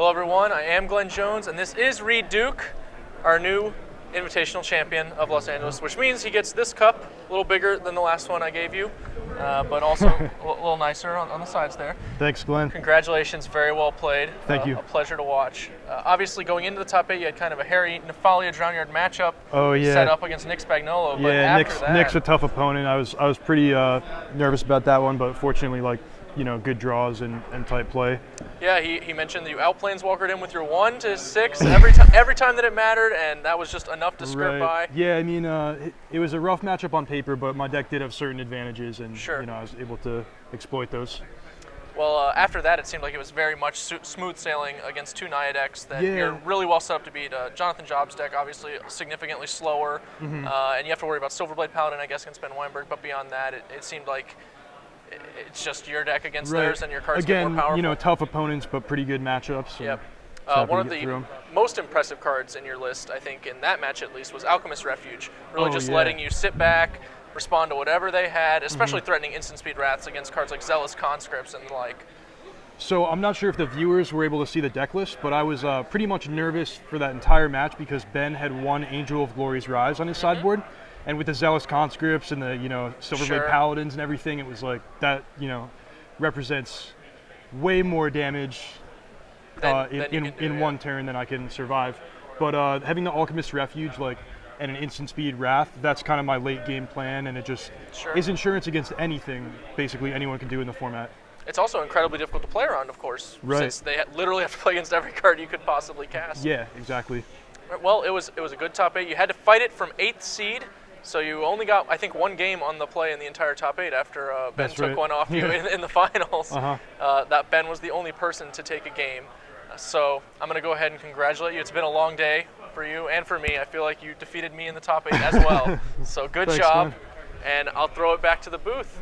Hello everyone, I am Glenn Jones, and this is Reid Duke, our new invitational champion of Los Angeles, which means he gets this cup, a little bigger than the last one I gave you, but also a little nicer on the sides there. Thanks, Glenn. Congratulations, very well played. Thank you. A pleasure to watch. Obviously, going into the top 8, you had kind of a hairy Nefalia Drownyard matchup set up against Nick Spagnuolo. But after Nick's a tough opponent. I was pretty nervous about that one, but fortunately, good draws and tight play. Yeah, he mentioned that you outplaneswalkered him with your 1 to 6 every time that it mattered, and that was just enough to skirt by. Yeah, I mean, it was a rough matchup on paper, but my deck did have certain advantages, and I was able to exploit those. Well, after that, it seemed like it was very much smooth sailing against 2 Naya decks that you're really well set up to beat. Jonathan Jobs' deck, obviously, significantly slower, and you have to worry about Silverblade Paladin, I guess, against Ben Weinberg, but beyond that, it seemed like it's just your deck against theirs, and your cards get more powerful. Tough opponents, but pretty good matchups. Yep. One of the most impressive cards in your list, I think, in that match at least, was Alchemist Refuge. Really letting you sit back, respond to whatever they had, especially threatening instant speed Wraths against cards like Zealous Conscripts and the like. So I'm not sure if the viewers were able to see the deck list, but I was pretty much nervous for that entire match because Ben had 1 Angel of Glory's Rise on his sideboard. And with the Zealous Conscripts and the Silverblade Paladins and everything, it was like that represents way more damage in one turn than I can survive. But having the Alchemist Refuge and an instant speed Wrath, that's kind of my late game plan, and it just is insurance against anything basically anyone can do in the format. It's also incredibly difficult to play around, of course, since they literally have to play against every card you could possibly cast. Yeah, exactly. Well, it was a good top 8. You had to fight it from 8th seed. So you only got, I think, 1 game on the play in the entire top 8 after Ben took one off you in the finals. That Ben was the only person to take a game. So I'm going to go ahead and congratulate you. It's been a long day for you and for me. I feel like you defeated me in the top 8 as well. So good job, and I'll throw it back to the booth.